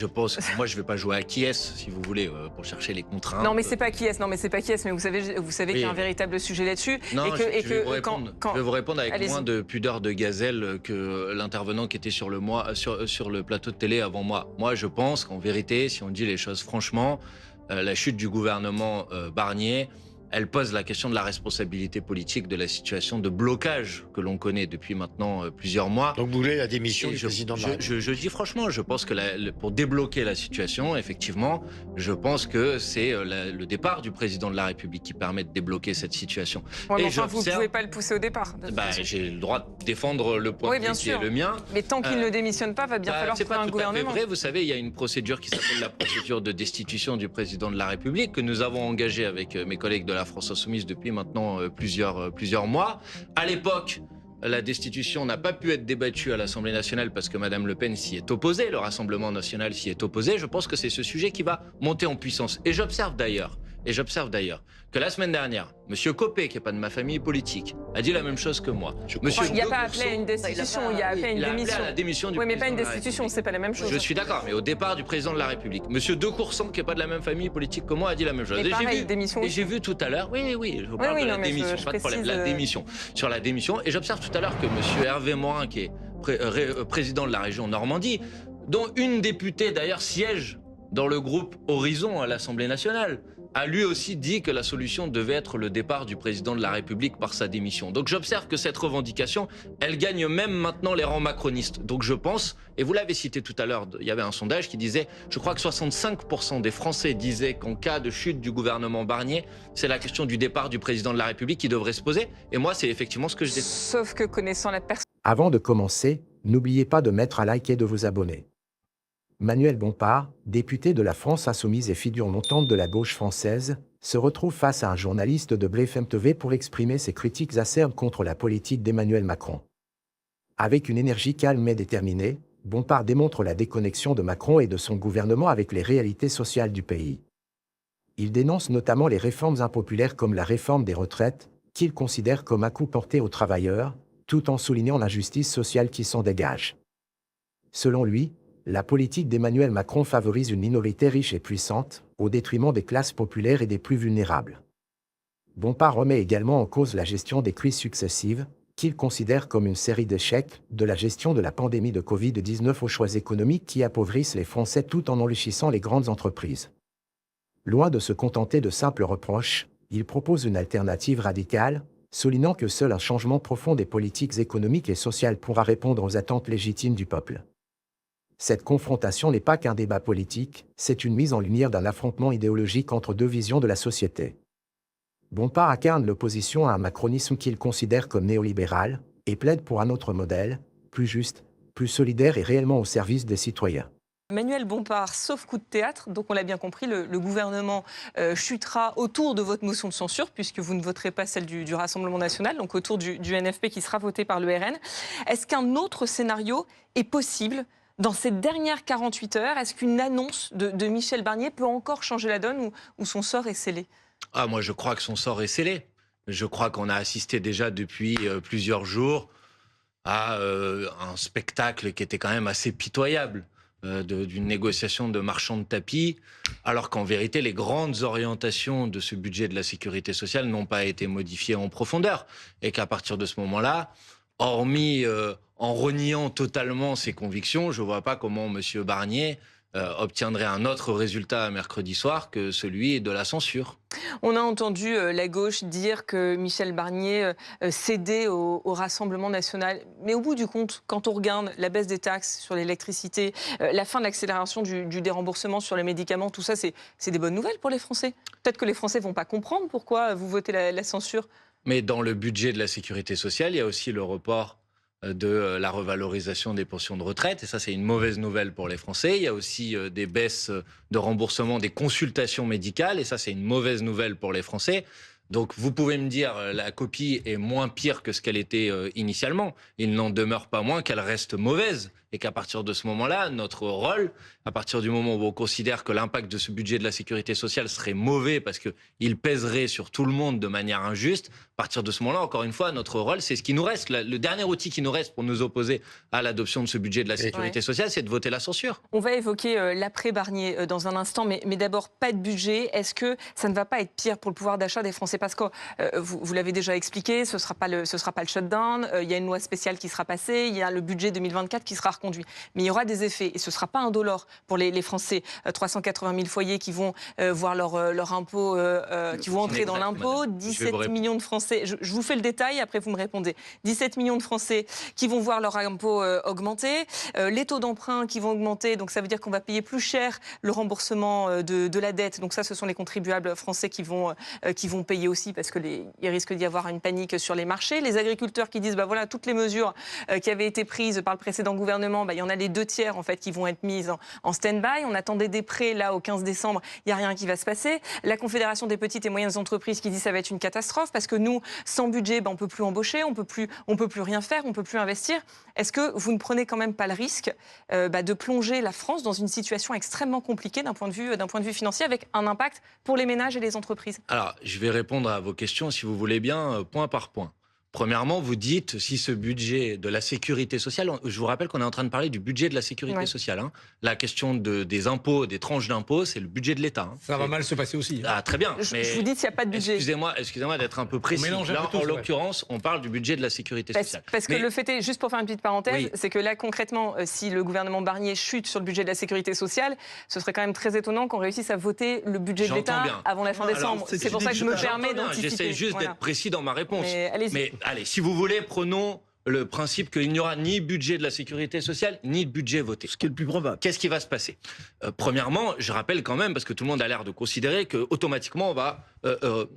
Je pense que moi, je ne vais pas jouer à qui est-ce, si vous voulez, pour chercher les contraintes. Non, mais c'est pas qui est-ce. Non, mais c'est pas qui est-ce. Mais vous savez qu'il y a un véritable sujet là-dessus. Non, je vais vous répondre. Je vais vous répondre avec moins Allez-y. de pudeur de gazelle que l'intervenant qui était sur le plateau de télé avant moi. Moi, je pense qu'en vérité, si on dit les choses franchement, la chute du gouvernement Barnier, elle pose la question de la responsabilité politique de la situation de blocage que l'on connaît depuis maintenant plusieurs mois. Donc vous voulez la démission Et du président de la République? je dis franchement, je pense que pour débloquer la situation, effectivement, je pense que c'est le départ du président de la République qui permet de débloquer cette situation. Ouais, mais Et enfin, vous ne pouvez pas le pousser au départ. j'ai le droit de défendre le point de vue qui est le mien. Mais tant qu'il ne démissionne pas, va bien falloir c'est trouver pas un tout à fait gouvernement. vrai. Vous savez, il y a une procédure qui s'appelle la procédure de destitution du président de la République que nous avons engagée avec mes collègues de la France Insoumise depuis maintenant plusieurs mois. À l'époque, la destitution n'a pas pu être débattue à l'Assemblée nationale parce que Mme Le Pen s'y est opposée, le Rassemblement national s'y est opposé. Je pense que c'est ce sujet qui va monter en puissance. Et j'observe d'ailleurs que la semaine dernière, M. Copé, qui n'est pas de ma famille politique, a dit la même chose que moi. Il n'y a pas appelé à une destitution, il y a appelé à une démission. À la démission du oui, mais président pas une de la destitution, République. c'est pas la même chose. Je suis d'accord, mais au départ du président de la République, M. De Coursan, qui n'est pas de la même famille politique que moi, a dit la même chose. Mais pareil, démission. Et j'ai vu tout à l'heure, oui, je vous parle de la démission, pas de problème, la démission. Sur la démission, et j'observe tout à l'heure que M. Hervé Morin, qui est président de la région Normandie, dont une députée d'ailleurs siège dans le groupe Horizon à l'Assemblée nationale, a lui aussi dit que la solution devait être le départ du président de la République par sa démission. Donc j'observe que cette revendication, elle gagne même maintenant les rangs macronistes. Donc je pense, et vous l'avez cité tout à l'heure, il y avait un sondage qui disait, je crois que 65% des Français disaient qu'en cas de chute du gouvernement Barnier, c'est la question du départ du président de la République qui devrait se poser. Et moi, c'est effectivement ce que je défends. Sauf que connaissant la personne... Avant de commencer, n'oubliez pas de mettre un like et de vous abonner. Manuel Bompard, député de la France Insoumise et figure montante de la gauche française, se retrouve face à un journaliste de BFM TV pour exprimer ses critiques acerbes contre la politique d'Emmanuel Macron. Avec une énergie calme et déterminée, Bompard démontre la déconnexion de Macron et de son gouvernement avec les réalités sociales du pays. Il dénonce notamment les réformes impopulaires comme la réforme des retraites, qu'il considère comme un coup porté aux travailleurs, tout en soulignant l'injustice sociale qui s'en dégage. Selon lui, la politique d'Emmanuel Macron favorise une minorité riche et puissante, au détriment des classes populaires et des plus vulnérables. Bompard remet également en cause la gestion des crises successives, qu'il considère comme une série d'échecs, de la gestion de la pandémie de Covid-19 aux choix économiques qui appauvrissent les Français tout en enrichissant les grandes entreprises. Loin de se contenter de simples reproches, il propose une alternative radicale, soulignant que seul un changement profond des politiques économiques et sociales pourra répondre aux attentes légitimes du peuple. Cette confrontation n'est pas qu'un débat politique, c'est une mise en lumière d'un affrontement idéologique entre deux visions de la société. Bompard incarne l'opposition à un macronisme qu'il considère comme néolibéral et plaide pour un autre modèle, plus juste, plus solidaire et réellement au service des citoyens. Manuel Bompard, sauf coup de théâtre, donc on l'a bien compris, le gouvernement chutera autour de votre motion de censure, puisque vous ne voterez pas celle du Rassemblement national, donc autour du NFP qui sera voté par le RN. Est-ce qu'un autre scénario est possible dans ces dernières 48 heures? Est-ce qu'une annonce de Michel Barnier peut encore changer la donne ou son sort est scellé? Moi, je crois que son sort est scellé. Je crois qu'on a assisté déjà depuis plusieurs jours à un spectacle qui était quand même assez pitoyable, d'une négociation de marchand de tapis, alors qu'en vérité, les grandes orientations de ce budget de la sécurité sociale n'ont pas été modifiées en profondeur. Et qu'à partir de ce moment-là, hormis en reniant totalement ses convictions, je ne vois pas comment M. Barnier obtiendrait un autre résultat mercredi soir que celui de la censure. On a entendu la gauche dire que Michel Barnier cédait au Rassemblement national. Mais au bout du compte, quand on regarde la baisse des taxes sur l'électricité, la fin de l'accélération du déremboursement sur les médicaments, tout ça, c'est des bonnes nouvelles pour les Français. Peut-être que les Français ne vont pas comprendre pourquoi vous votez la censure. Mais dans le budget de la sécurité sociale, il y a aussi le report de la revalorisation des pensions de retraite. Et ça, c'est une mauvaise nouvelle pour les Français. Il y a aussi des baisses de remboursement des consultations médicales. Et ça, c'est une mauvaise nouvelle pour les Français. Donc, vous pouvez me dire la copie est moins pire que ce qu'elle était initialement. Il n'en demeure pas moins qu'elle reste mauvaise. et qu'à partir de ce moment-là, notre rôle, à partir du moment où on considère que l'impact de ce budget de la sécurité sociale serait mauvais parce qu'il pèserait sur tout le monde de manière injuste, à partir de ce moment-là, encore une fois, notre rôle, c'est ce qui nous reste. Le dernier outil qui nous reste pour nous opposer à l'adoption de ce budget de la sécurité sociale, c'est de voter la censure. On va évoquer l'après-Barnier dans un instant, mais d'abord, pas de budget. Est-ce que ça ne va pas être pire pour le pouvoir d'achat des Français? Parce que vous l'avez déjà expliqué, ce ne sera pas le shutdown, il y a une loi spéciale qui sera passée, il y a le budget 2024 qui sera reconduit. Mais il y aura des effets, et ce ne sera pas indolore pour les Français. 380 000 foyers qui vont voir leur impôt, qui vont entrer dans l'impôt, 17 millions de Français, je vous fais le détail, après vous me répondez, 17 millions de Français qui vont voir leur impôt augmenter, les taux d'emprunt qui vont augmenter, donc ça veut dire qu'on va payer plus cher le remboursement de la dette, donc ça ce sont les contribuables français qui vont payer aussi parce qu'il risque d'y avoir une panique sur les marchés, les agriculteurs qui disent bah voilà toutes les mesures qui avaient été prises par le précédent gouvernement, bah, il y en a les 2/3 en fait qui vont être mises en stand-by, on attendait des prêts là au 15 décembre, il n'y a rien qui va se passer, la Confédération des petites et moyennes entreprises qui dit ça va être une catastrophe parce que nous sans budget bah, on peut plus embaucher, on peut plus rien faire, on peut plus investir. Est-ce que vous ne prenez quand même pas le risque de plonger la France dans une situation extrêmement compliquée d'un point de vue financier avec un impact pour les ménages et les entreprises? Alors, je vais répondre à vos questions, si vous voulez bien, point par point. Premièrement, vous dites si ce budget de la sécurité sociale, je vous rappelle qu'on est en train de parler du budget de la sécurité sociale. Hein. La question des impôts, des tranches d'impôts, c'est le budget de l'État. Hein. Ça va mal se passer aussi. Ah, très bien. Je vous dis s'il n'y a pas de budget. Excusez-moi d'être un peu précis. Là, en l'occurrence, on parle du budget de la sécurité sociale. Parce que le fait est, juste pour faire une petite parenthèse, c'est que là, concrètement, si le gouvernement Barnier chute sur le budget de la sécurité sociale, ce serait quand même très étonnant qu'on réussisse à voter le budget de l'État avant la fin décembre. C'est pour ça que je me permets d'anticiper. J'essaie juste d'être précis dans ma réponse. Mais allez, si vous voulez, prenons le principe qu'il n'y aura ni budget de la sécurité sociale, ni de budget voté. Ce qui est le plus probable. Qu'est-ce qui va se passer? Premièrement, je rappelle quand même, parce que tout le monde a l'air de considérer qu'automatiquement, on va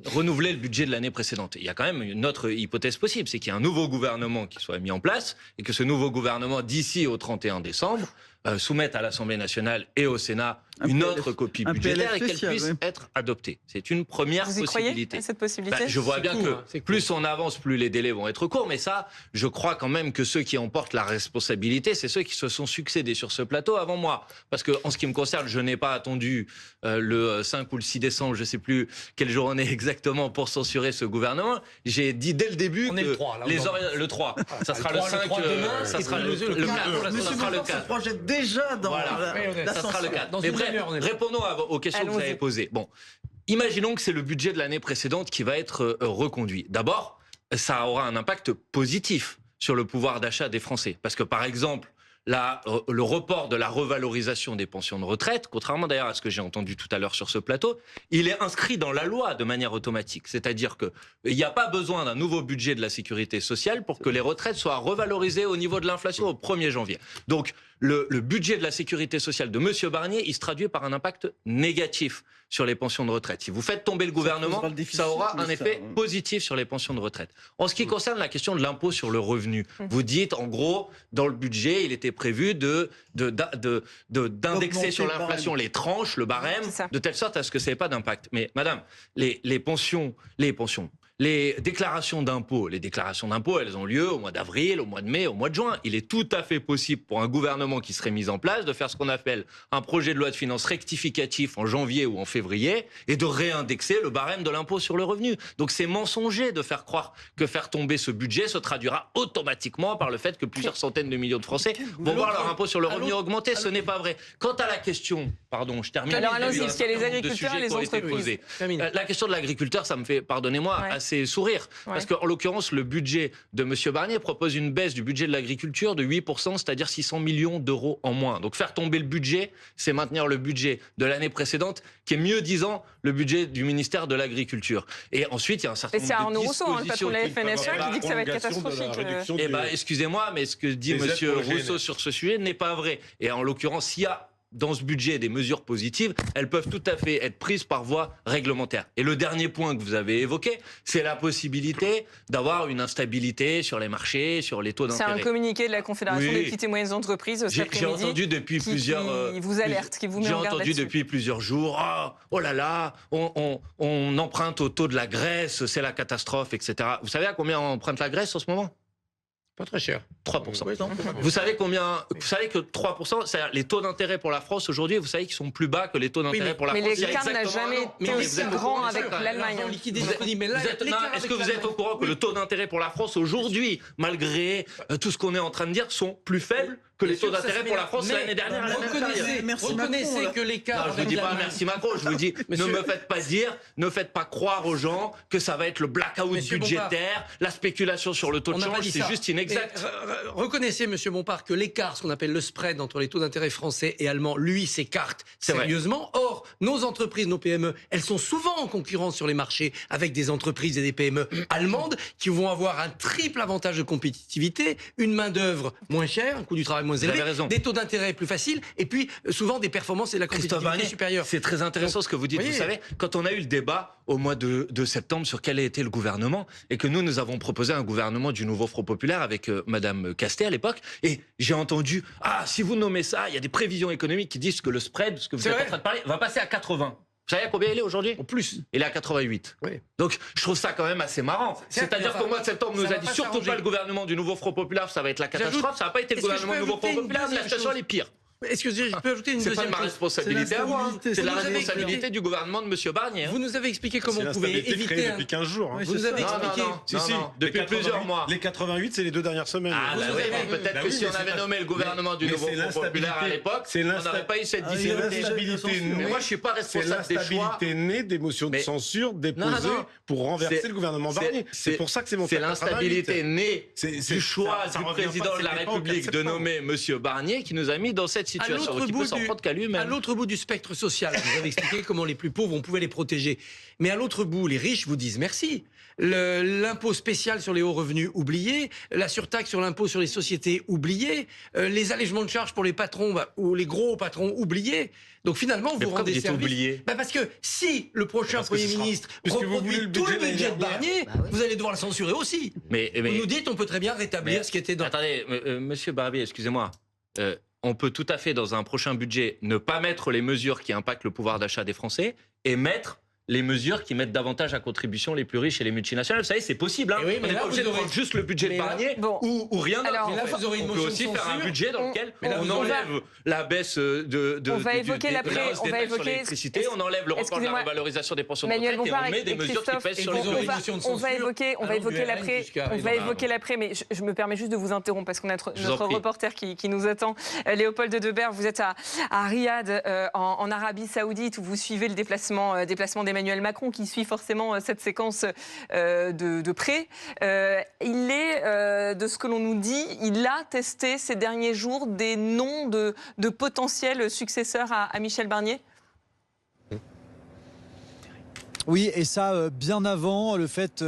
renouveler le budget de l'année précédente. Il y a quand même une autre hypothèse possible, c'est qu'il y a un nouveau gouvernement qui soit mis en place, et que ce nouveau gouvernement, d'ici au 31 décembre, soumette à l'Assemblée nationale et au Sénat une autre copie budgétaire et qu'elle puisse être adoptée. C'est une première possibilité. Vous y croyez à cette possibilité? Je vois bien que plus on avance, plus les délais vont être courts, mais ça, je crois quand même que ceux qui en portent la responsabilité, c'est ceux qui se sont succédés sur ce plateau avant moi. Parce que en ce qui me concerne, je n'ai pas attendu le 5 ou le 6 décembre, je ne sais plus quel jour on est exactement pour censurer ce gouvernement. J'ai dit dès le début que le 3, là, le 3, ça sera le 5, ça sera le 4, ça sera le 4. Projette déjà dans ça sera le 4. Mais bref, répondons aux questions que vous avez posées. Bon, imaginons que c'est le budget de l'année précédente qui va être reconduit. D'abord, ça aura un impact positif sur le pouvoir d'achat des Français. Parce que, par exemple, le report de la revalorisation des pensions de retraite, contrairement d'ailleurs à ce que j'ai entendu tout à l'heure sur ce plateau, il est inscrit dans la loi de manière automatique. C'est-à-dire qu'il n'y a pas besoin d'un nouveau budget de la sécurité sociale pour que les retraites soient revalorisées au niveau de l'inflation au 1er janvier. Donc, le budget de la sécurité sociale de M. Barnier, il se traduit par un impact négatif sur les pensions de retraite. Si vous faites tomber le gouvernement, ça aura un effet positif sur les pensions de retraite. En ce qui concerne la question de l'impôt sur le revenu, vous dites, en gros, dans le budget, il était prévu d'indexer sur l'inflation les tranches, le barème, de telle sorte à ce que ça n'ait pas d'impact. Mais madame, les déclarations d'impôts, elles ont lieu au mois d'avril, au mois de mai, au mois de juin. Il est tout à fait possible pour un gouvernement qui serait mis en place de faire ce qu'on appelle un projet de loi de finances rectificatif en janvier ou en février et de réindexer le barème de l'impôt sur le revenu. Donc c'est mensonger de faire croire que faire tomber ce budget se traduira automatiquement par le fait que plusieurs centaines de millions de Français vont voir leur impôt sur le revenu augmenter. Ce n'est pas vrai. Quant à la question, pardon, je termine. Alors allons-y, parce qu'il y a les agriculteurs et les entreprises. La question de l'agriculteur, ça me fait, pardonnez-moi, assez sourire. Parce qu'en l'occurrence, le budget de M. Barnier propose une baisse du budget de l'agriculture de 8%, c'est-à-dire 600 millions d'euros en moins. Donc faire tomber le budget, c'est maintenir le budget de l'année précédente, qui est mieux disant le budget du ministère de l'Agriculture. Et ensuite, il y a un certain nombre de Arnaud Rousseau, le patron de la FNSEA, qui dit que ça va être catastrophique. Eh bien, excusez-moi, mais ce que dit M. Rousseau sur ce sujet n'est pas vrai. Et en l'occurrence, s'il y a dans ce budget des mesures positives, elles peuvent tout à fait être prises par voie réglementaire. Et le dernier point que vous avez évoqué, c'est la possibilité d'avoir une instabilité sur les marchés, sur les taux d'intérêt. C'est un communiqué de la Confédération des petites et moyennes entreprises cet après-midi. J'ai entendu depuis plusieurs... Qui vous alerte, qui vous met en garde là-dessus. J'ai entendu depuis plusieurs jours, oh là là, on emprunte au taux de la Grèce, c'est la catastrophe, etc. Vous savez à combien on emprunte la Grèce en ce moment? Pas très cher. 3%. Oui, non, Vous savez que 3%, c'est-à-dire les taux d'intérêt pour la France aujourd'hui, vous savez qu'ils sont plus bas que les taux d'intérêt pour la France. Mais il y a l'écart n'a exactement jamais un an. été aussi grand avec l'Allemagne. Est-ce que vous êtes au courant que le taux d'intérêt pour la France aujourd'hui, malgré tout ce qu'on est en train de dire, sont plus faibles que les taux d'intérêt pour la France l'année dernière à la même période? Reconnaissez que l'écart. Je vous dis pas merci Macron, je vous dis ne me faites pas dire, ne faites pas croire aux gens que ça va être le blackout budgétaire, la spéculation sur le taux de change, c'est juste inexact. Reconnaissez, monsieur Bompard, que l'écart, ce qu'on appelle le spread entre les taux d'intérêt français et allemands, lui, s'écarte sérieusement. Or, nos entreprises, nos PME, elles sont souvent en concurrence sur les marchés avec des entreprises et des PME allemandes qui vont avoir un triple avantage de compétitivité, une main-d'œuvre moins chère, un coût du travail moins élevé, des taux d'intérêt plus faciles, et puis souvent des performances et de la compétitivité supérieure. C'est très intéressant ce que vous dites. Vous savez, quand on a eu le débat au mois de septembre sur quel était le gouvernement, et que nous avons proposé un gouvernement du nouveau Front populaire avec Madame Castet à l'époque, et j'ai entendu, si vous nommez ça, il y a des prévisions économiques qui disent que le spread, ce que vous êtes en train de parler, va passer à 80. Vous savez à combien il est aujourd'hui? En plus. Il est à 88. Oui. Donc, je trouve ça quand même assez marrant. C'est-à-dire qu'au mois de septembre, on nous a dit surtout pas le gouvernement du nouveau Front populaire, ça va être la catastrophe. Ça n'a pas été le gouvernement du nouveau Front populaire, la situation elle est pire. Est-ce que je peux ajouter une deuxième chose? C'est pas ma responsabilité à moi. C'est la responsabilité du gouvernement de M. Barnier. Vous nous avez expliqué comment on pouvait éviter... depuis 15 jours. Vous nous avez expliqué... Non, depuis plusieurs mois. Les 88, c'est les 2 dernières semaines. Peut-être que si on avait nommé le gouvernement du nouveau Front populaire à l'époque, on n'aurait pas eu cette difficulté. Mais moi, je suis pas responsable des choix. C'est l'instabilité née des motions de censure déposées pour renverser le gouvernement Barnier. C'est pour ça que c'est monté à 88. C'est l'instabilité née du choix du président de la République de nommer M. Barnier qui nous a mis dans cette situation. À l'autre bout du spectre social, vous avez expliqué comment les plus pauvres, on pouvait les protéger. Mais à l'autre bout, les riches vous disent merci. L'impôt spécial sur les hauts revenus, oublié. La surtaxe sur l'impôt sur les sociétés, oublié. Les allègements de charges pour les patrons ou les gros patrons, oublié. Donc finalement, vous rendez service. Parce que si le prochain Premier ministre reproduit tout le budget de Barnier, vous allez devoir le censurer aussi. Mais vous nous dites, on peut très bien rétablir ce qui était dans... Attendez, monsieur Barbier, excusez-moi. On peut tout à fait, dans un prochain budget, ne pas mettre les mesures qui impactent le pouvoir d'achat des Français et mettre les mesures qui mettent davantage à contribution les plus riches et les multinationales. Vous savez, c'est possible. On n'est pas obligé de prendre juste le budget de Barnier ou rien d'autre. On peut aussi faire un budget dans lequel on enlève la baisse de l'électricité, on enlève le report de la revalorisation des pensions de retraite et on met des mesures qui pèsent sur les émissions de censure. On va évoquer l'après, mais je me permets juste de vous interrompre parce qu'on a notre reporter qui nous attend. Léopold Debert, vous êtes à Riyad, en Arabie Saoudite, où vous suivez le déplacement d'Emmanuel Macron, qui suit forcément cette séquence de près. Il est, de ce que l'on nous dit, il a testé ces derniers jours des noms de potentiels successeurs à Michel Barnier. Oui, et ça bien avant le fait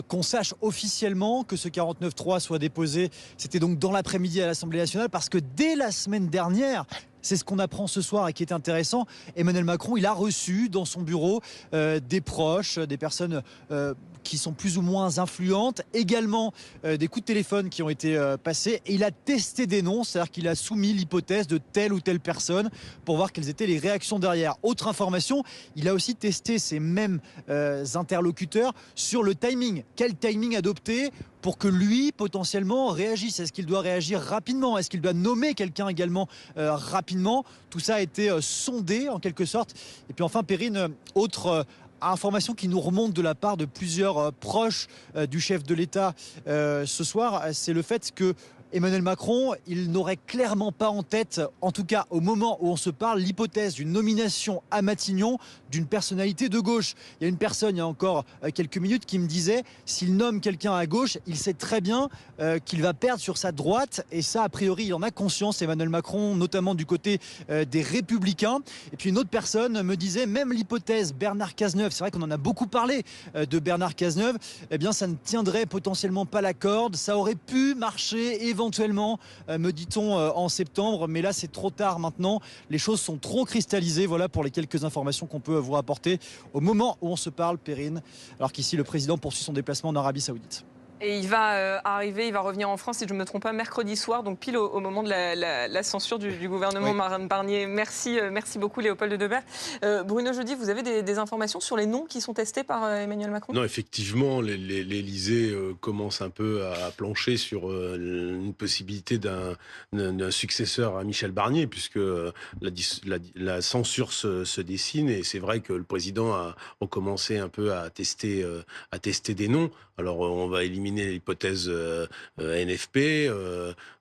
qu'on sache officiellement que ce 49.3 soit déposé. C'était donc dans l'après-midi à l'Assemblée nationale, parce que dès la semaine dernière, c'est ce qu'on apprend ce soir et qui est intéressant, Emmanuel Macron, il a reçu dans son bureau des proches, des personnes qui sont plus ou moins influentes, également des coups de téléphone qui ont été passés, et il a testé des noms, c'est-à-dire qu'il a soumis l'hypothèse de telle ou telle personne pour voir quelles étaient les réactions derrière. Autre information, il a aussi testé ces mêmes interlocuteurs sur le timing. Quel timing adopter pour que lui, potentiellement, réagisse? Est-ce qu'il doit réagir rapidement? Est-ce qu'il doit nommer quelqu'un également rapidement? Tout ça a été sondé, en quelque sorte. Et puis enfin, Perrine, autre information qui nous remonte de la part de plusieurs proches du chef de l'État ce soir, c'est le fait que Emmanuel Macron, il n'aurait clairement pas en tête, en tout cas au moment où on se parle, l'hypothèse d'une nomination à Matignon d'une personnalité de gauche. Il y a une personne, il y a encore quelques minutes, qui me disait, s'il nomme quelqu'un à gauche, il sait très bien qu'il va perdre sur sa droite, et ça, a priori, il en a conscience, Emmanuel Macron, notamment du côté des Républicains. Et puis une autre personne me disait, même l'hypothèse Bernard Cazeneuve, c'est vrai qu'on en a beaucoup parlé de Bernard Cazeneuve, eh bien ça ne tiendrait potentiellement pas la corde, ça aurait pu marcher éventuellement, me dit-on, en septembre, mais là c'est trop tard maintenant, les choses sont trop cristallisées. Voilà pour les quelques informations qu'on peut vous rapporter au moment où on se parle, Perrine, alors qu'ici le président poursuit son déplacement en Arabie Saoudite. Et il va arriver, il va revenir en France, si je ne me trompe pas, mercredi soir, donc pile au moment de la censure du gouvernement Barnier. Merci beaucoup Léopold Debert. Bruno Jeudi, vous avez des informations sur les noms qui sont testés par Emmanuel Macron? Non, effectivement, l'Élysée commence un peu à plancher sur une possibilité d'un successeur à Michel Barnier, puisque la censure se dessine, et c'est vrai que le président a commencé un peu à tester des noms. Alors, on va éliminer l'hypothèse NFP.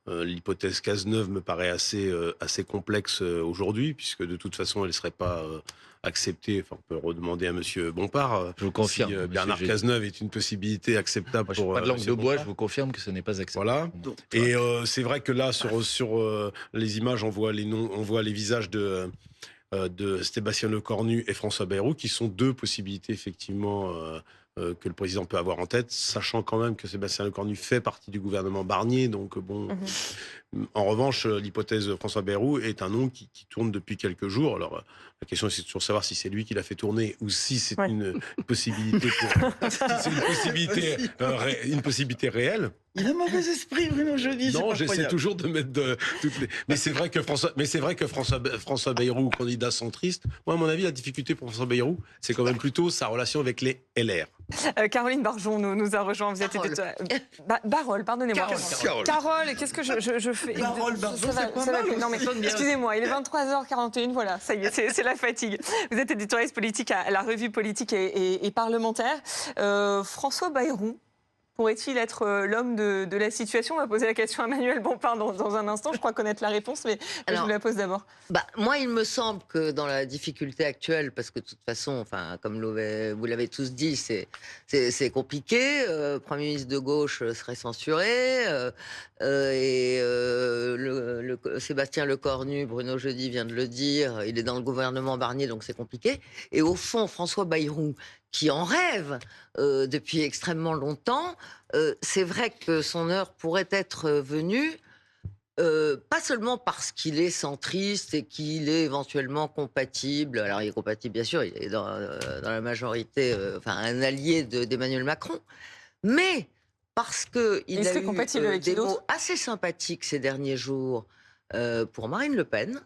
L'hypothèse Cazeneuve me paraît assez complexe aujourd'hui, puisque de toute façon, elle ne serait pas acceptée. Enfin, on peut redemander à M. Bompard. Je vous confirme. Si Bernard Cazeneuve est une possibilité acceptable pour. Pas de langue de bois, je vous confirme que ce n'est pas acceptable. Voilà. Et c'est vrai que là, sur les images, on voit les noms, on voit les visages de Sébastien Lecornu et François Bayrou, qui sont deux possibilités effectivement que le président peut avoir en tête, sachant quand même que Sébastien Lecornu fait partie du gouvernement Barnier. Donc bon, en revanche, l'hypothèse de François Bayrou est un nom qui tourne depuis quelques jours. Alors la question, c'est toujours savoir si c'est lui qui l'a fait tourner ou si c'est une possibilité, si c'est une possibilité réelle. Il a mauvais esprit, Bruno Jeudi. Non, j'essaie toujours de mettre toutes les. Mais c'est vrai que François Bayrou, candidat centriste, moi, à mon avis, la difficulté pour François Bayrou, c'est quand même plutôt sa relation avec les LR. Caroline Barjon nous a rejoint. Vous êtes Barol, pardonnez-moi. Carole, qu'est-ce que je fais? Barol, Barjon, c'est pas mal. Non, mais excusez-moi, il est 23h41, voilà, ça y est, c'est la fatigue. Vous êtes éditorialiste politique à la revue politique et parlementaire. François Bayrou pourrait-il être l'homme de la situation? On va poser la question à Manuel Bompard dans un instant. Je crois connaître la réponse, mais je vous la pose d'abord. Moi, il me semble que dans la difficulté actuelle, parce que de toute façon, enfin, comme vous l'avez tous dit, c'est compliqué. Premier ministre de gauche serait censuré. Sébastien Lecornu, Bruno Jeudi vient de le dire, il est dans le gouvernement Barnier, donc c'est compliqué. Et au fond, François Bayrou, qui en rêve depuis extrêmement longtemps, c'est vrai que son heure pourrait être venue, pas seulement parce qu'il est centriste et qu'il est éventuellement compatible, alors il est compatible bien sûr, il est dans la majorité, un allié d'Emmanuel Macron, mais parce qu'il a eu des mots assez sympathiques ces derniers jours pour Marine Le Pen,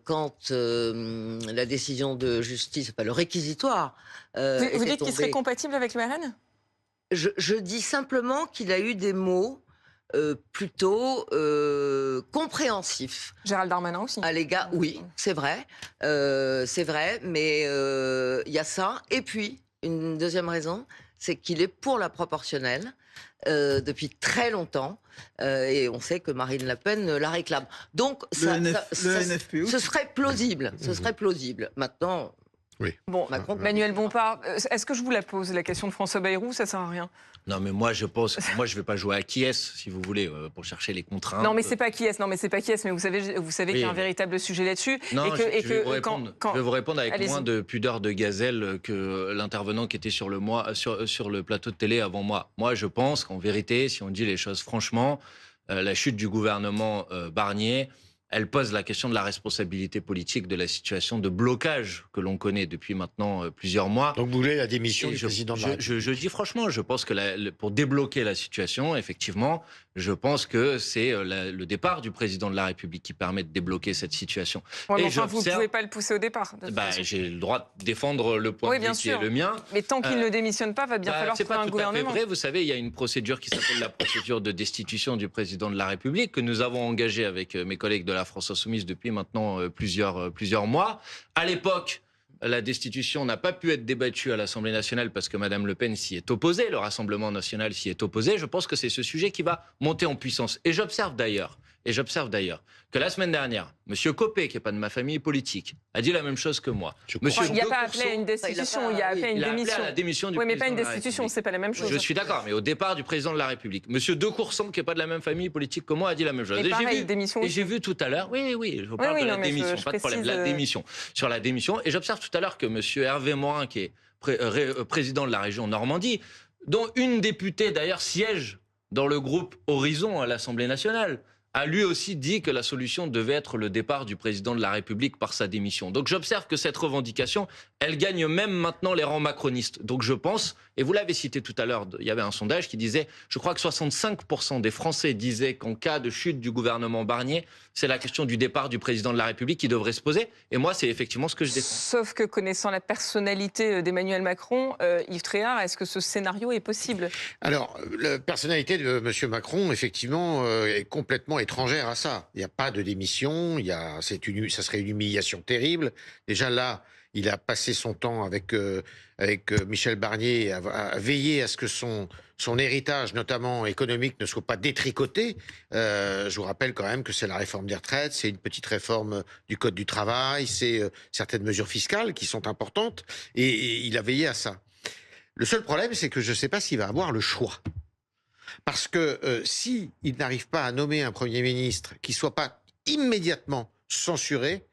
quand la décision de justice, le réquisitoire... vous dites qu'il serait compatible avec le RN? Je dis simplement qu'il a eu des mots plutôt compréhensifs. Gérald Darmanin aussi. À l'égard, oui, c'est vrai, mais il y a ça. Et puis, une deuxième raison, c'est qu'il est pour la proportionnelle depuis très longtemps. Et on sait que Marine Le Pen la réclame. Donc, ce serait plausible. Ce serait plausible. Maintenant... Oui. Bon, Manuel Bompard, est-ce que je vous la pose, la question de François Bayrou? Ça sert à rien. Non, mais moi, je pense, je vais pas jouer à qui est-ce, si vous voulez, pour chercher les contraintes. Non, mais c'est pas qui est-ce. Non, mais c'est pas qui est-ce. Mais vous savez qu'il y a un véritable sujet là-dessus. Non, je vais vous répondre avec moins de pudeur de gazelle que l'intervenant qui était sur le plateau de télé avant moi. Moi, je pense qu'en vérité, si on dit les choses franchement, la chute du gouvernement Barnier, elle pose la question de la responsabilité politique de la situation de blocage que l'on connaît depuis maintenant plusieurs mois. Donc vous voulez la démission du président de la République? Je dis franchement, je pense que pour débloquer la situation, effectivement, je pense que c'est le départ du président de la République qui permet de débloquer cette situation. Ouais, enfin, vous ne pouvez pas le pousser au départ. J'ai le droit de défendre le point de vue qui est le mien. Mais tant qu'il ne démissionne pas, va bien falloir trouver un gouvernement. C'est pas tout à fait vrai. Vous savez, il y a une procédure qui s'appelle la procédure de destitution du président de la République que nous avons engagée avec mes collègues de la France Insoumise depuis maintenant plusieurs mois. À l'époque, la destitution n'a pas pu être débattue à l'Assemblée nationale parce que Mme Le Pen s'y est opposée, le Rassemblement national s'y est opposé. Je pense que c'est ce sujet qui va monter en puissance. Et j'observe d'ailleurs que la semaine dernière, M. Copé, qui n'est pas de ma famille politique, a dit la même chose que moi. Il n'y a pas appelé à une destitution, il a appelé à une démission. À la démission du oui, mais président pas une destitution, c'est pas la même chose. Je suis d'accord, mais au départ du président de la République, M. De Courson, qui n'est pas de la même famille politique que moi, a dit la même chose. Et j'ai vu tout à l'heure, oui, je vous parle de la démission, pas de problème, la démission. Sur la démission, et j'observe tout à l'heure que M. Hervé Morin, qui est président de la région Normandie, dont une députée d'ailleurs siège dans le groupe Horizon à l'Assemblée nationale, a lui aussi dit que la solution devait être le départ du président de la République par sa démission. Donc j'observe que cette revendication, elle gagne même maintenant les rangs macronistes. Donc je pense, et vous l'avez cité tout à l'heure, il y avait un sondage qui disait, je crois que 65% des Français disaient qu'en cas de chute du gouvernement Barnier, c'est la question du départ du président de la République qui devrait se poser. Et moi, c'est effectivement ce que je défends. Sauf que connaissant la personnalité d'Emmanuel Macron, Yves Tréhard, est-ce que ce scénario est possible? Alors, la personnalité de M. Macron, effectivement, est complètement étrangère à ça. Il n'y a pas de démission, ça serait une humiliation terrible. Déjà là, il a passé son temps avec Michel Barnier à veiller à ce que son héritage, notamment économique, ne soit pas détricoté. Je vous rappelle quand même que c'est la réforme des retraites, c'est une petite réforme du Code du travail, c'est certaines mesures fiscales qui sont importantes, et il a veillé à ça. Le seul problème, c'est que je ne sais pas s'il va avoir le choix. Parce que s'il n'arrive pas à nommer un Premier ministre qui ne soit pas immédiatement censuré,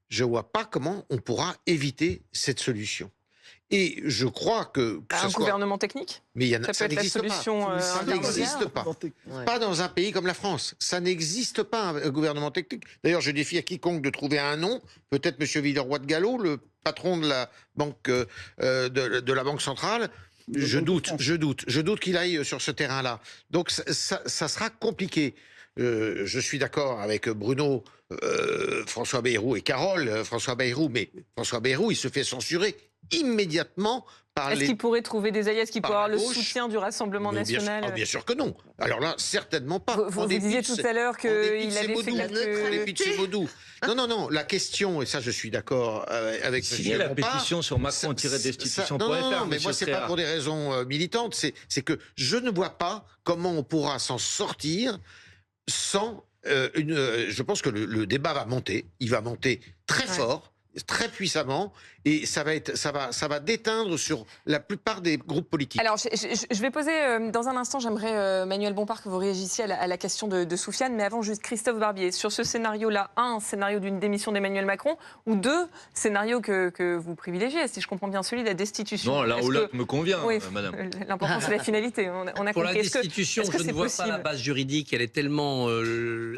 je ne vois pas comment on pourra éviter cette solution. Et je crois que un gouvernement technique. Mais ça n'existe pas. Ça n'existe pas. Ouais. Pas dans un pays comme la France. Ça n'existe pas, un gouvernement technique. D'ailleurs, je défie à quiconque de trouver un nom. Peut-être M. Villeroy de Gallo, le patron de la banque, de la Banque centrale. Je doute qu'il aille sur ce terrain-là. Donc ça sera compliqué. Je suis d'accord avec Bruno, François Bayrou et Carole, François Bayrou, mais François Bayrou, il se fait censurer immédiatement par Est-ce qu'il pourrait trouver des alliés? Est-ce qu'il pourrait avoir le soutien du Rassemblement national? Bien sûr que non. Alors là, certainement pas. Vous disiez tout à l'heure qu'il avait fait quelques... Non. La question, et ça je suis d'accord avec Signer la pétition sur macron-destitution.fr. Non, mais moi c'est pas pour des raisons militantes. C'est que je ne vois pas comment on pourra s'en sortir sans je pense que le débat va monter. Il va monter très fort, très puissamment, et ça va déteindre sur la plupart des groupes politiques. Alors, je vais poser, dans un instant, j'aimerais, Manuel Bompard, que vous réagissiez à la question de Soufiane, mais avant, juste Christophe Barbier, sur ce scénario-là, un scénario d'une démission d'Emmanuel Macron, ou deux scénarios que vous privilégiez, si je comprends bien, celui de la destitution. Non, l'un ou l'autre me convient, madame. L'important, c'est la finalité, on a Pour compris. la destitution, je ne vois pas la base juridique, elle est tellement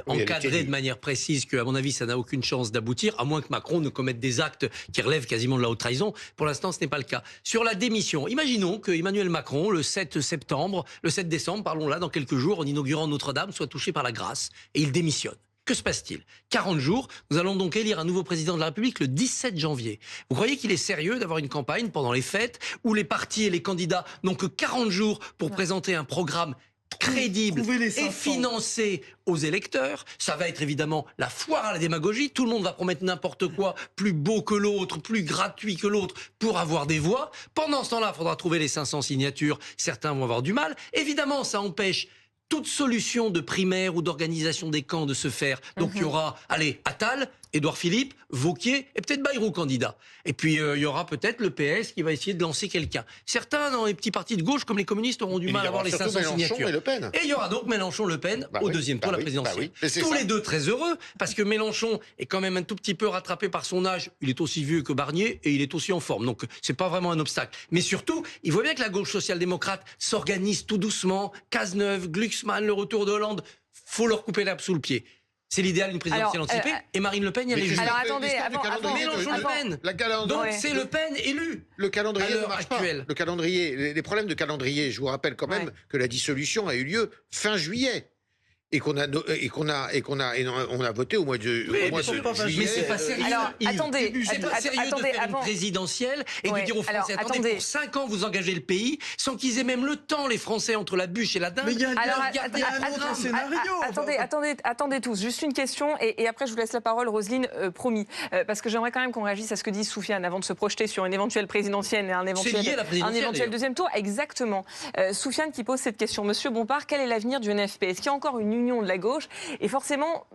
encadrée de manière précise qu'à mon avis, ça n'a aucune chance d'aboutir, à moins que Macron ne commette des actes qui relèvent quasiment de la haute trahison. Pour l'instant, ce n'est pas le cas. Sur la démission, imaginons que Emmanuel Macron, le 7 décembre, parlons là, dans quelques jours, en inaugurant Notre-Dame, soit touché par la grâce et il démissionne. Que se passe-t-il? 40 jours, nous allons donc élire un nouveau président de la République le 17 janvier. Vous croyez qu'il est sérieux d'avoir une campagne pendant les fêtes où les partis et les candidats n'ont que 40 jours pour présenter un programme crédible et financé aux électeurs? Ça va être évidemment la foire à la démagogie. Tout le monde va promettre n'importe quoi, plus beau que l'autre, plus gratuit que l'autre, pour avoir des voix. Pendant ce temps-là, il faudra trouver les 500 signatures. Certains vont avoir du mal. Évidemment, ça empêche toute solution de primaire ou d'organisation des camps de se faire. Donc il y aura, Attal, Édouard Philippe, Wauquiez et peut-être Bayrou candidat. Et puis il y aura peut-être le PS qui va essayer de lancer quelqu'un. Certains dans les petits partis de gauche comme les communistes auront du mal à avoir les 500 signatures. Et il y aura donc Mélenchon-Le Pen au deuxième tour de la présidentielle. Tous les deux très heureux parce que Mélenchon est quand même un tout petit peu rattrapé par son âge. Il est aussi vieux que Barnier et il est aussi en forme. Donc c'est pas vraiment un obstacle. Mais surtout, il voit bien que la gauche social-démocrate s'organise tout doucement. Cazeneuve, Glucksmann, le retour de Hollande. Faut leur couper l'herbe sous le pied. C'est l'idéal d'une présidentielle anticipée. Et Marine Le Pen, il y a les juges. Alors attendez, Mélenchon-Le Pen. Donc c'est Le Pen élu. Le calendrier ne marche pas. Le calendrier, les problèmes de calendrier. Je vous rappelle quand même que la dissolution a eu lieu fin juillet. Et qu'on a voté au mois de juillet. Mais c'est pas sérieux. Alors, attendez, c'est pas sérieux de faire une présidentielle et de dire aux Français, attendez, pour 5 ans, vous engagez le pays, sans qu'ils aient même le temps, les Français, entre la bûche et la dinde. Mais il y a un autre scénario. Attendez tous, juste une question, et après je vous laisse la parole, Roselyne, promis. Parce que j'aimerais quand même qu'on réagisse à ce que dit Soufiane avant de se projeter sur une éventuelle présidentielle et un éventuel deuxième tour. Exactement. Soufiane qui pose cette question. Monsieur Bompard, quel est l'avenir du NFP? Est-ce qu'il y a encore une union de la gauche? Et forcément,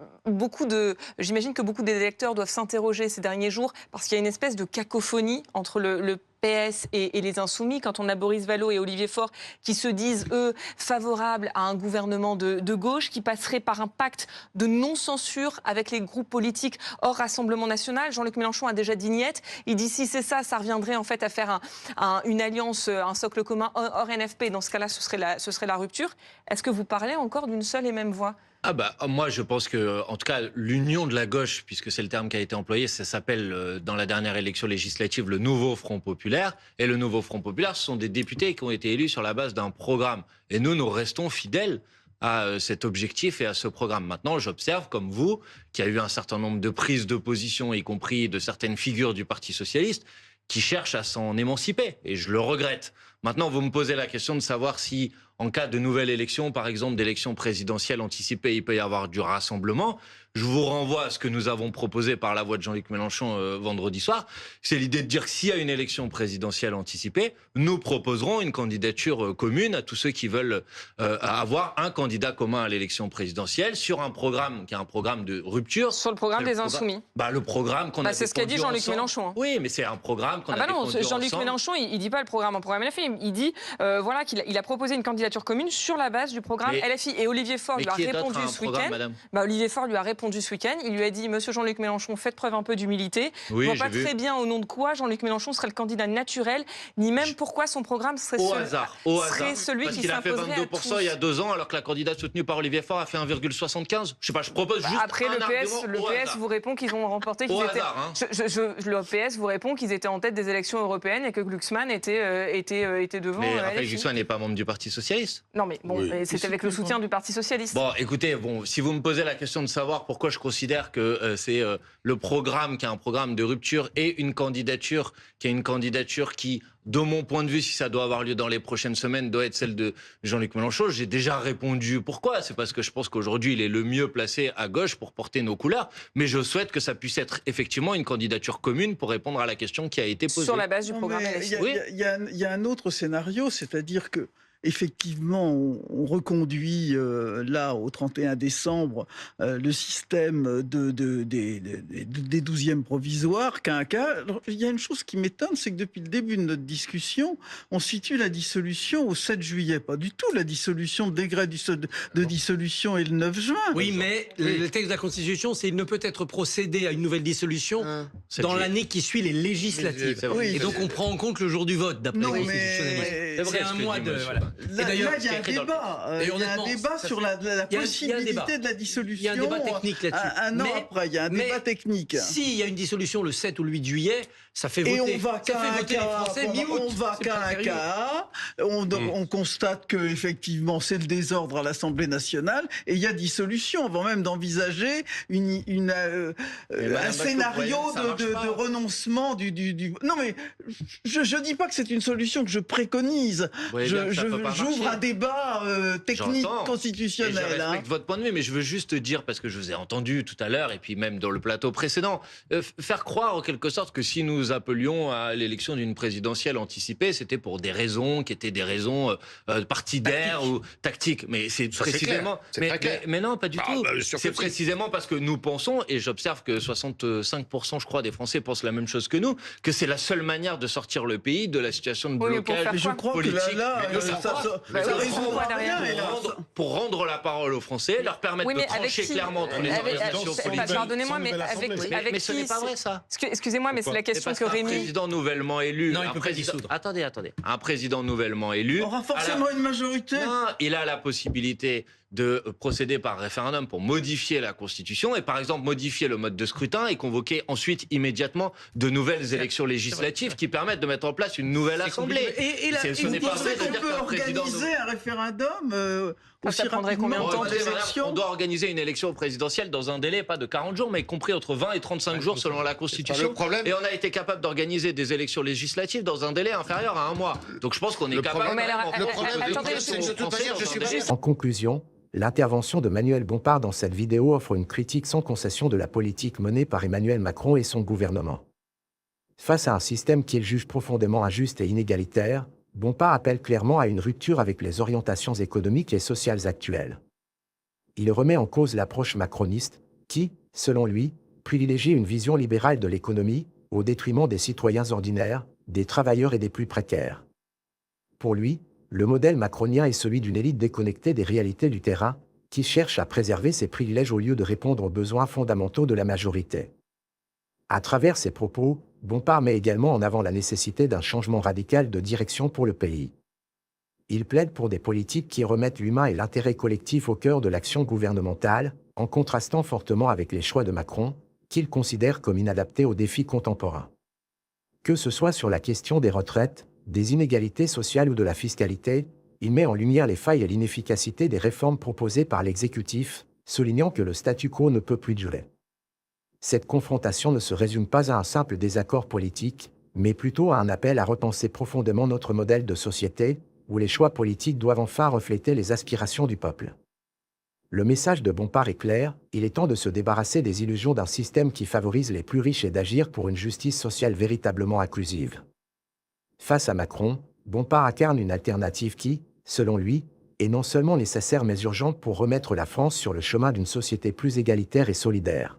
j'imagine que beaucoup des électeurs doivent s'interroger ces derniers jours parce qu'il y a une espèce de cacophonie entre le PS et les Insoumis, quand on a Boris Vallaud et Olivier Faure qui se disent, eux, favorables à un gouvernement de gauche qui passerait par un pacte de non-censure avec les groupes politiques hors Rassemblement national. Jean-Luc Mélenchon a déjà dit niette. Il dit si c'est ça, ça reviendrait en fait à faire une alliance, un socle commun hors NFP. Dans ce cas-là, ce serait la rupture. Est-ce que vous parlez encore d'une seule et même voix? Moi, je pense que, en tout cas, l'union de la gauche, puisque c'est le terme qui a été employé, ça s'appelle, dans la dernière élection législative, le Nouveau Front Populaire. Et le Nouveau Front Populaire, ce sont des députés qui ont été élus sur la base d'un programme. Et nous restons fidèles à cet objectif et à ce programme. Maintenant, j'observe, comme vous, qu'il y a eu un certain nombre de prises de position, y compris de certaines figures du Parti socialiste, qui cherchent à s'en émanciper. Et je le regrette. Maintenant, vous me posez la question de savoir si, en cas de nouvelle élection, par exemple d'élection présidentielle anticipée, il peut y avoir du rassemblement. Je vous renvoie à ce que nous avons proposé par la voix de Jean-Luc Mélenchon vendredi soir. C'est l'idée de dire que s'il y a une élection présidentielle anticipée, nous proposerons une candidature commune à tous ceux qui veulent avoir un candidat commun à l'élection présidentielle sur un programme qui est un programme de rupture. Sur le programme des Insoumis. Le programme qu'on a c'est ce qu'a dit Jean-Luc Mélenchon. Oui, mais c'est un programme qu'on a défendu ensemble. Jean-Luc Mélenchon, il dit pas le programme en programme LFI. Il dit qu'il a proposé une candidature commune sur la base du programme LFI. Et Olivier Faure lui a répondu ce week-end. Olivier Faure lui a répondu ce week-end. Il lui a dit, monsieur Jean-Luc Mélenchon, faites preuve un peu d'humilité. Je ne vois pas très bien au nom de quoi Jean-Luc Mélenchon serait le candidat naturel, ni même pourquoi son programme serait celui qui s'imposerait à tous. Parce qu'il a fait 22% il y a 2 ans, alors que la candidate soutenue par Olivier Faure a fait 1,75. Je sais pas, je propose juste après, le PS vous répond qu'ils ont remporté. Le PS vous répond qu'ils étaient en tête des élections européennes et que Glucksmann était devant. Mais Raphaël Glucksmann n'est pas membre du Parti socialiste. Non, mais c'était avec le soutien du Parti socialiste. Écoutez, si vous me posez la question de savoir pourquoi je considère que c'est le programme qui est un programme de rupture et une candidature qui, de mon point de vue, si ça doit avoir lieu dans les prochaines semaines, doit être celle de Jean-Luc Mélenchon, j'ai déjà répondu pourquoi. C'est parce que je pense qu'aujourd'hui, il est le mieux placé à gauche pour porter nos couleurs. Mais je souhaite que ça puisse être effectivement une candidature commune pour répondre à la question qui a été posée. Sur la base du programme LFI. Il y a un autre scénario, c'est-à-dire que effectivement, on reconduit là au 31 décembre le système des 12e provisoires, quinquennat. Alors, il y a une chose qui m'étonne, c'est que depuis le début de notre discussion, on situe la dissolution au 7 juillet. Pas du tout. La dissolution, le décret de dissolution est le 9 juin. Oui, mais le texte de la Constitution, c'est qu'il ne peut être procédé à une nouvelle dissolution dans l'année qui suit les législatives. Et donc on prend en compte le jour du vote, d'après les constitutionnalistes. C'est un mois de... Voilà. Là, il y a un débat. Il y a un débat sur la possibilité de la dissolution. Il y a un débat technique là-dessus. Un an après, il y a un débat technique. S'il y a une dissolution le 7 ou le 8 juillet, ça fait voter. Et on va les Français mi-août. On va on constate que effectivement c'est le désordre à l'Assemblée nationale et il y a dissolution avant même d'envisager un scénario de renoncement du. Non mais je dis pas que c'est une solution que je préconise. J'ouvre un débat technique constitutionnel. Et je respecte votre point de vue, mais je veux juste dire, parce que je vous ai entendu tout à l'heure, et puis même dans le plateau précédent, faire croire en quelque sorte que si nous appelions à l'élection d'une présidentielle anticipée, c'était pour des raisons qui étaient des raisons partidaires ou tactiques. Mais c'est précisément... Mais non, pas du tout. C'est précisément parce que nous pensons, et j'observe que 65% je crois des Français pensent la même chose que nous, que c'est la seule manière de sortir le pays de la situation de blocage politique. Pour rendre la parole aux Français, leur permettre de trancher clairement entre les organisations politiques. Pardonnez-moi, mais avec ce n'est pas vrai, ça. Excusez-moi, mais c'est la question que Rémi... Un président nouvellement élu... Non, il peut pas dissoudre. Attendez. Un président nouvellement élu... aura forcément une majorité. Non, il a la possibilité de procéder par référendum pour modifier la Constitution et par exemple modifier le mode de scrutin et convoquer ensuite immédiatement de nouvelles élections législatives qui permettent de mettre en place une nouvelle assemblée. Et ce n'est pas vrai qu'on peut organiser un référendum ça prendrait combien de temps On doit organiser une élection présidentielle dans un délai pas de 40 jours mais compris entre 20 et 35 jours selon la Constitution. Et on a été capable d'organiser des élections législatives dans un délai inférieur à 1 mois. Donc je pense qu'on est capable... En conclusion, l'intervention de Manuel Bompard dans cette vidéo offre une critique sans concession de la politique menée par Emmanuel Macron et son gouvernement. Face à un système qu'il juge profondément injuste et inégalitaire, Bompard appelle clairement à une rupture avec les orientations économiques et sociales actuelles. Il remet en cause l'approche macroniste qui, selon lui, privilégie une vision libérale de l'économie au détriment des citoyens ordinaires, des travailleurs et des plus précaires. Pour lui, le modèle macronien est celui d'une élite déconnectée des réalités du terrain, qui cherche à préserver ses privilèges au lieu de répondre aux besoins fondamentaux de la majorité. À travers ses propos, Bompard met également en avant la nécessité d'un changement radical de direction pour le pays. Il plaide pour des politiques qui remettent l'humain et l'intérêt collectif au cœur de l'action gouvernementale, en contrastant fortement avec les choix de Macron, qu'il considère comme inadaptés aux défis contemporains. Que ce soit sur la question des retraites, des inégalités sociales ou de la fiscalité, il met en lumière les failles et l'inefficacité des réformes proposées par l'exécutif, soulignant que le statu quo ne peut plus durer. Cette confrontation ne se résume pas à un simple désaccord politique, mais plutôt à un appel à repenser profondément notre modèle de société, où les choix politiques doivent enfin refléter les aspirations du peuple. Le message de Bompard est clair, il est temps de se débarrasser des illusions d'un système qui favorise les plus riches et d'agir pour une justice sociale véritablement inclusive. Face à Macron, Bompard incarne une alternative qui, selon lui, est non seulement nécessaire mais urgente pour remettre la France sur le chemin d'une société plus égalitaire et solidaire.